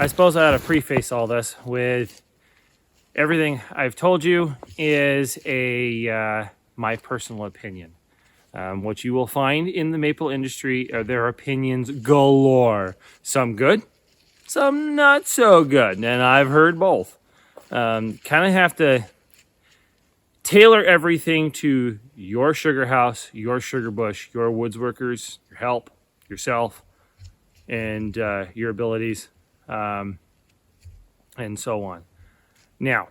I suppose I ought to preface all this with everything I've told you is my personal opinion. What you will find in the maple industry are their opinions galore. Some good, some not so good, and I've heard both. Kind of have to tailor everything to your sugar house, your sugar bush, your woods workers, your help, yourself, and your abilities, and so on. Now,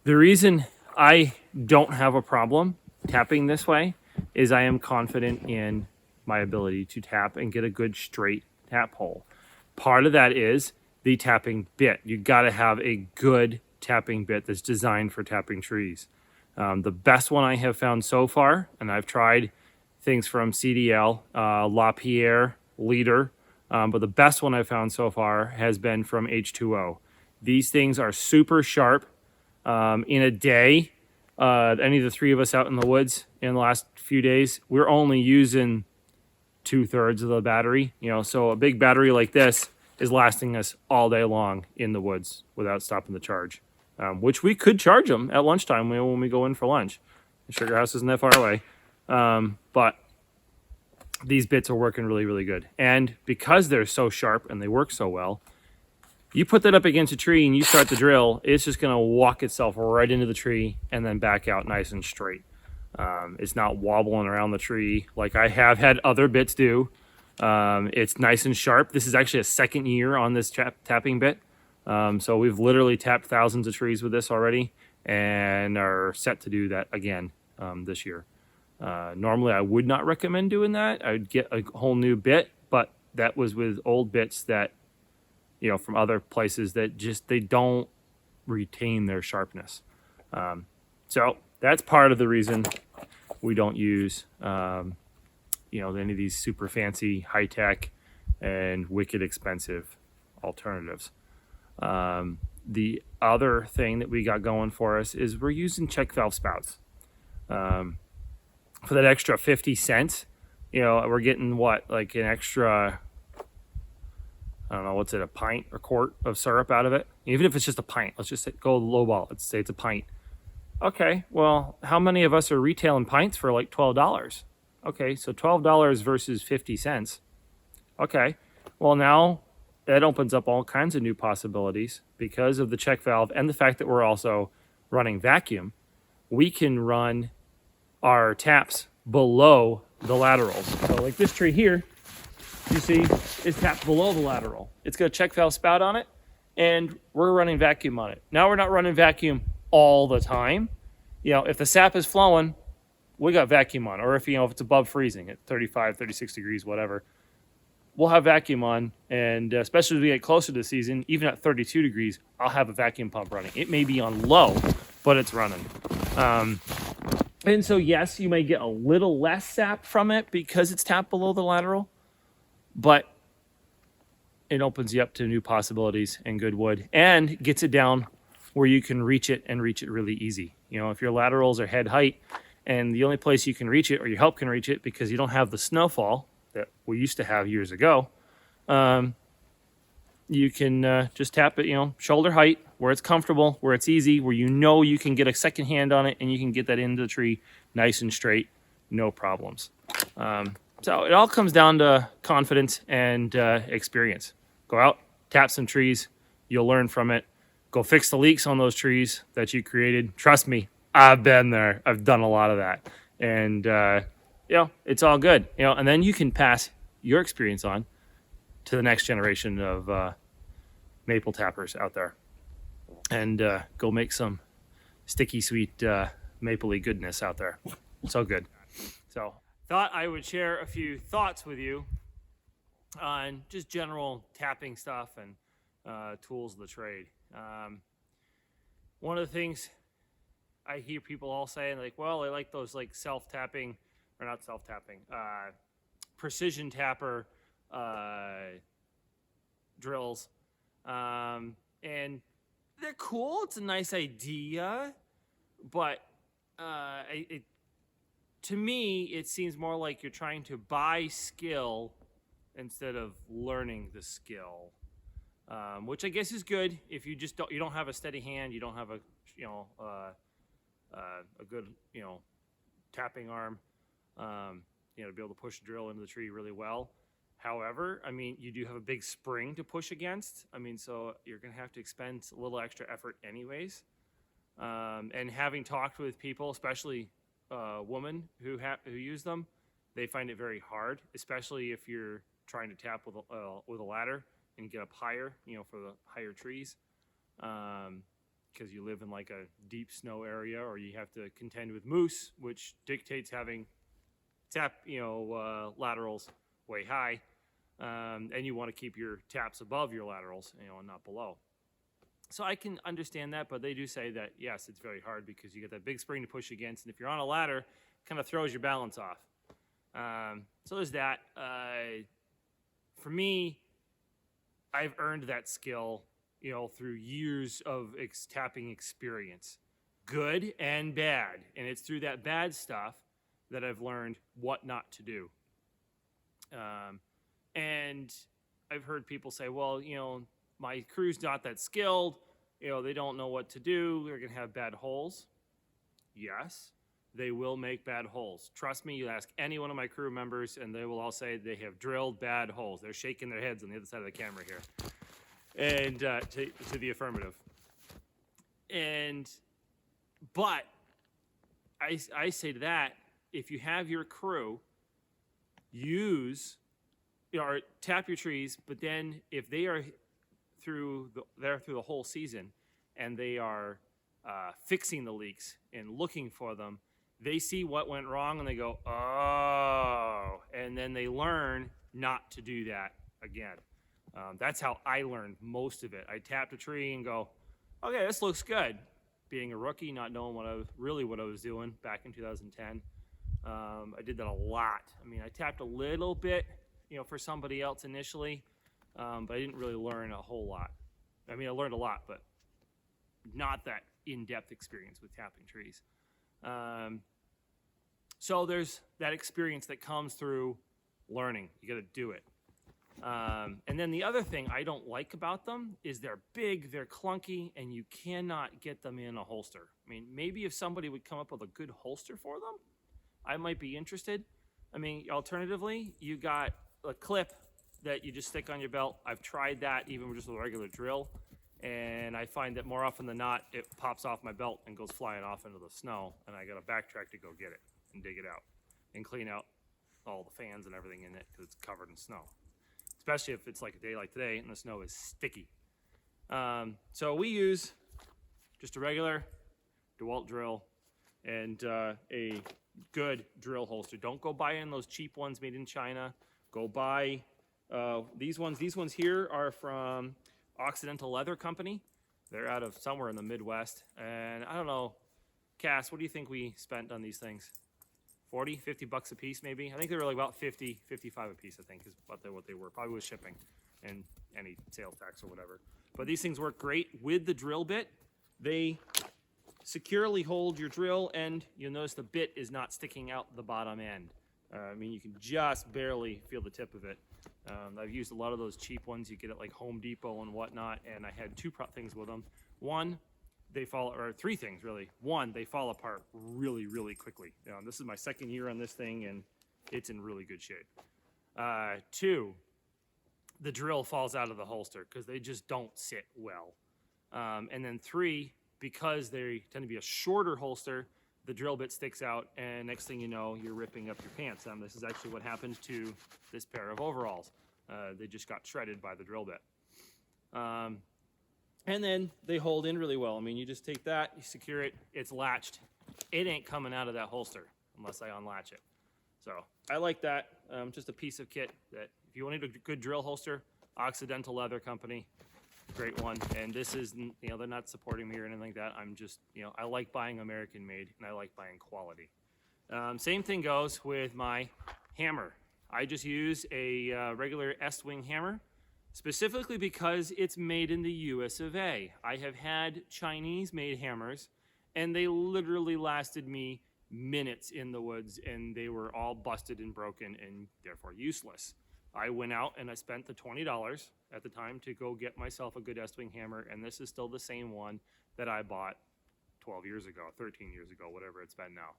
the reason I don't have a problem tapping this way is I am confident in my ability to tap and get a good straight tap hole. Part of that is the tapping bit. You got to have a good tapping bit that's designed for tapping trees. The best one I have found so far, and I've tried things from CDL, LaPierre, Leader, but the best one I've found so far has been from H2O. These things are super sharp. In a day, any of the three of us out in the woods in the last few days, we're only using 2/3 of the battery. So a big battery like this is lasting us all day long in the woods without stopping the charge, which we could charge them at lunchtime when we go in for lunch. The sugar house isn't that far away, but these bits are working really, really good. And because they're so sharp and they work so well, you put that up against a tree and you start the drill, it's just going to walk itself right into the tree and then back out nice and straight. It's not wobbling around the tree like I have had other bits do. It's nice and sharp. This is actually a second year on this tapping bit. So we've literally tapped thousands of trees with this already and are set to do that again this year. Normally I would not recommend doing that. I would get a whole new bit, but that was with old bits that, from other places that just, they don't retain their sharpness. So that's part of the reason we don't use, any of these super fancy, high tech, and wicked expensive alternatives. The other thing that we got going for us is we're using check valve spouts. For that extra 50 cents, we're getting like an extra, I don't know, what's it, a pint or quart of syrup out of it? Even if it's just a pint, let's just go low ball. Let's say it's a pint. Okay, well, how many of us are retailing pints for like $12? Okay, so $12 versus 50 cents. Okay, well, now that opens up all kinds of new possibilities because of the check valve and the fact that we're also running vacuum. We can run our taps below the laterals. So like this tree here, you see, is tapped below the lateral. It's got a check valve spout on it, and we're running vacuum on it. Now we're not running vacuum all the time. If the sap is flowing, we got vacuum on. Or if it's above freezing at 35, 36 degrees, whatever, we'll have vacuum on. And especially as we get closer to the season, even at 32 degrees, I'll have a vacuum pump running. It may be on low, but it's running. And so, yes, you may get a little less sap from it because it's tapped below the lateral, but it opens you up to new possibilities and good wood and gets it down where you can reach it and reach it really easy. If your laterals are head height and the only place you can reach it or your help can reach it because you don't have the snowfall that we used to have years ago, you can just tap it, shoulder height, where it's comfortable, where it's easy, where you can get a second hand on it and you can get that into the tree nice and straight, no problems. So it all comes down to confidence and experience. Go out, tap some trees, you'll learn from it. Go fix the leaks on those trees that you created. Trust me, I've been there. I've done a lot of that. And, it's all good. And then you can pass your experience on to the next generation of maple tappers out there. And go make some sticky, sweet, mapley goodness out there. So good. So thought I would share a few thoughts with you on just general tapping stuff and tools of the trade. One of the things I hear people all saying, like, well, I like those like self-tapping, or not self-tapping, precision tapper drills. And they're cool. It's a nice idea, but to me, it seems more like you're trying to buy skill instead of learning the skill. which I guess is good if you just don't have a steady hand, you don't have a a good tapping arm, to be able to push the drill into the tree really well. However, I mean, you do have a big spring to push against. I mean, so you're going to have to expend a little extra effort anyways. And having talked with people, especially women who use them, they find it very hard, especially if you're trying to tap with a ladder and get up higher, for the higher trees, because you live in like a deep snow area, or you have to contend with moose, which dictates having laterals way high, and you want to keep your taps above your laterals, and not below. So I can understand that, but they do say that, yes, it's very hard because you get that big spring to push against, and if you're on a ladder, it kind of throws your balance off. So there's that. For me, I've earned that skill, through years of tapping experience, good and bad. And it's through that bad stuff that I've learned what not to do. And I've heard people say, well, my crew's not that skilled. They don't know what to do. They're going to have bad holes. Yes, they will make bad holes. Trust me, you ask any one of my crew members, and they will all say they have drilled bad holes. They're shaking their heads on the other side of the camera here. And to the affirmative. But I say to that, if you have your crew use, or tap your trees, but then if they are through the whole season and they are fixing the leaks and looking for them, they see what went wrong and they go, oh, and then they learn not to do that again. That's how I learned most of it. I tapped a tree and go, okay, this looks good. Being a rookie, not knowing what I was doing back in 2010. I did that a lot. I mean, I tapped a little bit, for somebody else initially, but I didn't really learn a whole lot. I mean, I learned a lot, but not that in-depth experience with tapping trees. So there's that experience that comes through learning. You got to do it. And then the other thing I don't like about them is they're big, they're clunky, and you cannot get them in a holster. I mean, maybe if somebody would come up with a good holster for them, I might be interested. I mean, alternatively, you got a clip that you just stick on your belt. I've tried that even with just a regular drill, and I find that more often than not, it pops off my belt and goes flying off into the snow, and I got to backtrack to go get it and dig it out and clean out all the fans and everything in it because it's covered in snow. Especially if it's like a day like today and the snow is sticky. So we use just a regular DeWalt drill and a good drill holster. Don't go buying those cheap ones made in China. Go buy these ones. These ones here are from Occidental Leather Company. They're out of somewhere in the Midwest. And I don't know, Cass, what do you think we spent on these things? 40, 50 bucks a piece maybe? I think they were like about 50, 55 a piece, I think is what they were, probably with shipping and any sales tax or whatever. But these things work great with the drill bit. They securely hold your drill, and you'll notice the bit is not sticking out the bottom end. I mean, you can just barely feel the tip of it. I've used a lot of those cheap ones you get at like Home Depot and whatnot, and I had two things with them. One, or three things really. One, they fall apart really, really quickly. This is my second year on this thing, and it's in really good shape. Two, the drill falls out of the holster because they just don't sit well. And then three, because they tend to be a shorter holster, the drill bit sticks out, and next thing you know, you're ripping up your pants. This is actually what happened to this pair of overalls. They just got shredded by the drill bit. And then they hold in really well. I mean, you just take that, you secure it, it's latched. It ain't coming out of that holster unless I unlatch it. So I like that. Just a piece of kit that if you wanted a good drill holster, Occidental Leather Company, great one. And this is, they're not supporting me or anything like that. I'm just, I like buying American made and I like buying quality. Same thing goes with my hammer. I just use a regular S-wing hammer, specifically because it's made in the US of A. I have had Chinese-made hammers, and they literally lasted me minutes in the woods, and they were all busted and broken and therefore useless. I went out and I spent the $20 at the time to go get myself a good Estwing hammer, and this is still the same one that I bought 12 years ago, 13 years ago, whatever it's been now.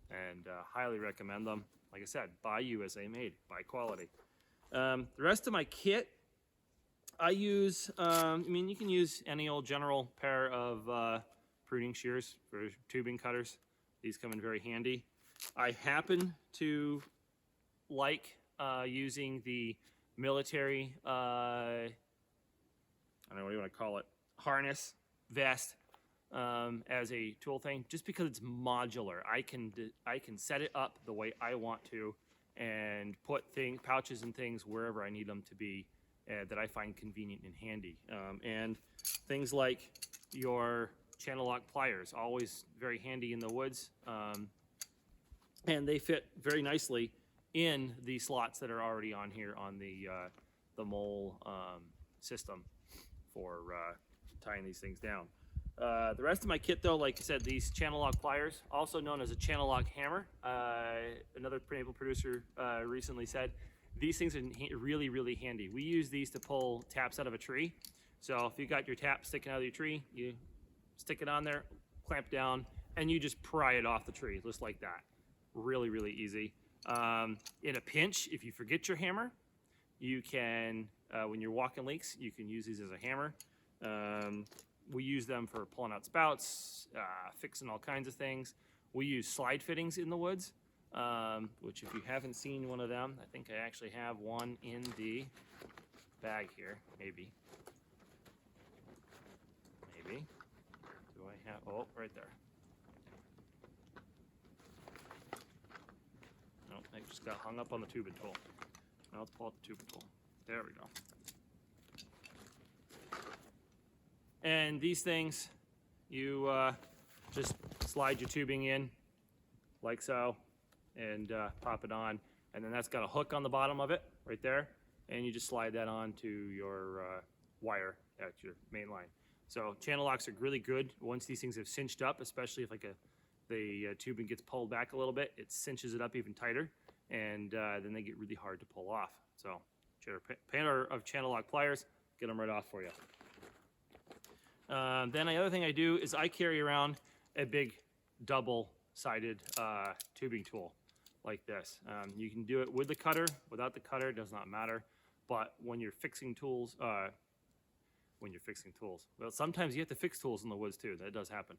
And highly recommend them. Like I said, buy USA made, buy quality. The rest of my kit, I use, I mean, you can use any old general pair of pruning shears for tubing cutters. These come in very handy. I happen to like using the military, I don't know what you want to call it, harness, vest, as a tool thing, just because it's modular. I can set it up the way I want to and put pouches and things wherever I need them to be that I find convenient and handy. And things like your channel lock pliers, always very handy in the woods. And they fit very nicely in the slots that are already on here on the mole system for tying these things down. The rest of my kit, though, like I said, these channel lock pliers, also known as a channel lock hammer. Another maple producer recently said these things are really, really handy. We use these to pull taps out of a tree. So if you got your tap sticking out of your tree, you stick it on there, clamp down, and you just pry it off the tree, just like that. Really, really easy. In a pinch, if you forget your hammer, you can, when you're walking leaks, you can use these as a hammer. We use them for pulling out spouts, fixing all kinds of things. We use slide fittings in the woods, which if you haven't seen one of them, I think I actually have one in the bag here, maybe. Maybe. Do I have, oh, right there. Nope, I just got hung up on the tubing tool. Now let's pull out the tubing tool. There we go. And these things, you just slide your tubing in like so and pop it on. And then that's got a hook on the bottom of it right there. And you just slide that onto your wire at your main line. So channel locks are really good once these things have cinched up, especially if like the tubing gets pulled back a little bit, it cinches it up even tighter, and then they get really hard to pull off. So pair of channel lock pliers, get them right off for you. Then the other thing I do is I carry around a big double-sided tubing tool like this. You can do it with the cutter, without the cutter, does not matter. But when you're fixing tools, well, sometimes you have to fix tools in the woods too. That does happen.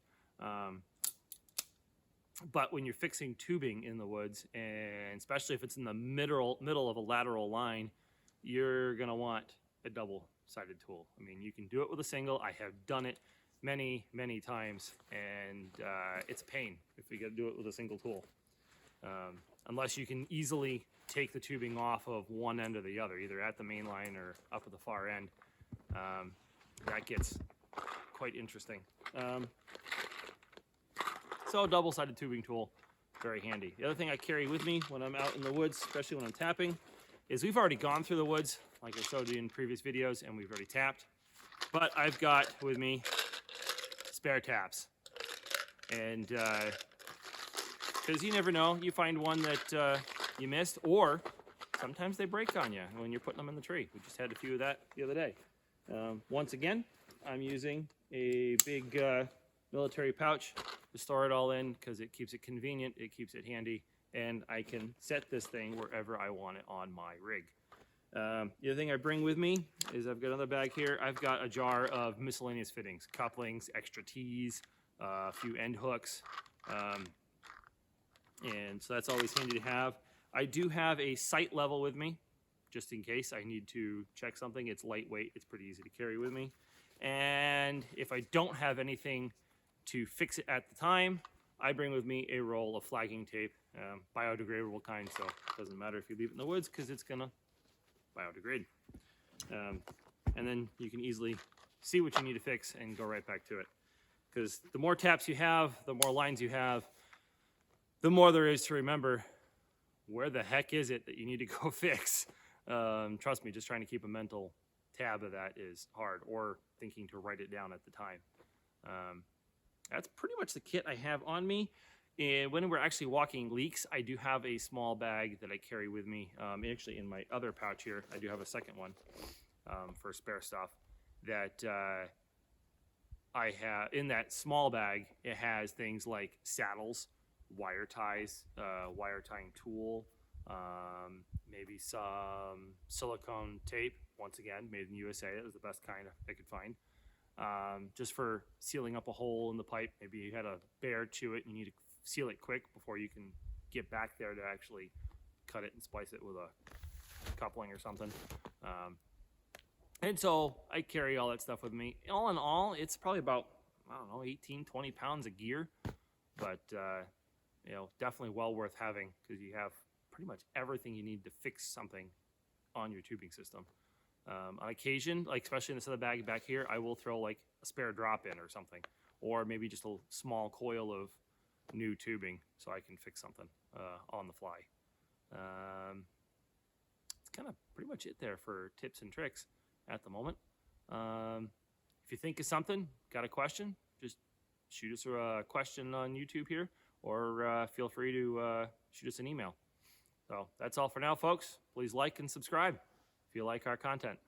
But when you're fixing tubing in the woods, and especially if it's in the middle of a lateral line, you're gonna want a double-sided tool. I mean, you can do it with a single. I have done it many, many times, and it's a pain if you gotta do it with a single tool. Unless you can easily take the tubing off of one end or the other, either at the main line or up at the far end. That gets quite interesting. So double-sided tubing tool, very handy. The other thing I carry with me when I'm out in the woods, especially when I'm tapping, is we've already gone through the woods, like I showed you in previous videos, and we've already tapped. But I've got with me spare taps. And because you never know, you find one that you missed, or sometimes they break on you when you're putting them in the tree. We just had a few of that the other day. Once again, I'm using a big military pouch to store it all in because it keeps it convenient, it keeps it handy, and I can set this thing wherever I want it on my rig. The other thing I bring with me is I've got another bag here. I've got a jar of miscellaneous fittings, couplings, extra T's, a few end hooks, and so that's always handy to have. I do have a sight level with me, just in case I need to check something. It's lightweight, it's pretty easy to carry with me. And if I don't have anything to fix it at the time, I bring with me a roll of flagging tape, biodegradable kind, so it doesn't matter if you leave it in the woods because it's gonna biodegrade. And then you can easily see what you need to fix and go right back to it. Because the more taps you have, the more lines you have, the more there is to remember where the heck is it that you need to go fix. Trust me, just trying to keep a mental tab of that is hard, or thinking to write it down at the time. That's pretty much the kit I have on me. And when we're actually walking leaks, I do have a small bag that I carry with me. Actually, in my other pouch here, I do have a second one for spare stuff that I have. In that small bag, it has things like saddles, wire ties, wire tying tool, maybe some silicone tape. Once again, made in the USA. That was the best kind I could find. Just for sealing up a hole in the pipe. Maybe you had a bear chew it and you need to seal it quick before you can get back there to actually cut it and splice it with a coupling or something. And so I carry all that stuff with me. All in all, it's probably about, I don't know, 18, 20 pounds of gear. But, definitely well worth having because you have pretty much everything you need to fix something on your tubing system. On occasion, like especially in this other bag back here, I will throw like a spare drop in or something. Or maybe just a small coil of new tubing so I can fix something on the fly. It's kind of pretty much it there for tips and tricks at the moment. If you think of something, got a question, just shoot us a question on YouTube here, or feel free to shoot us an email. So that's all for now, folks. Please like and subscribe if you like our content.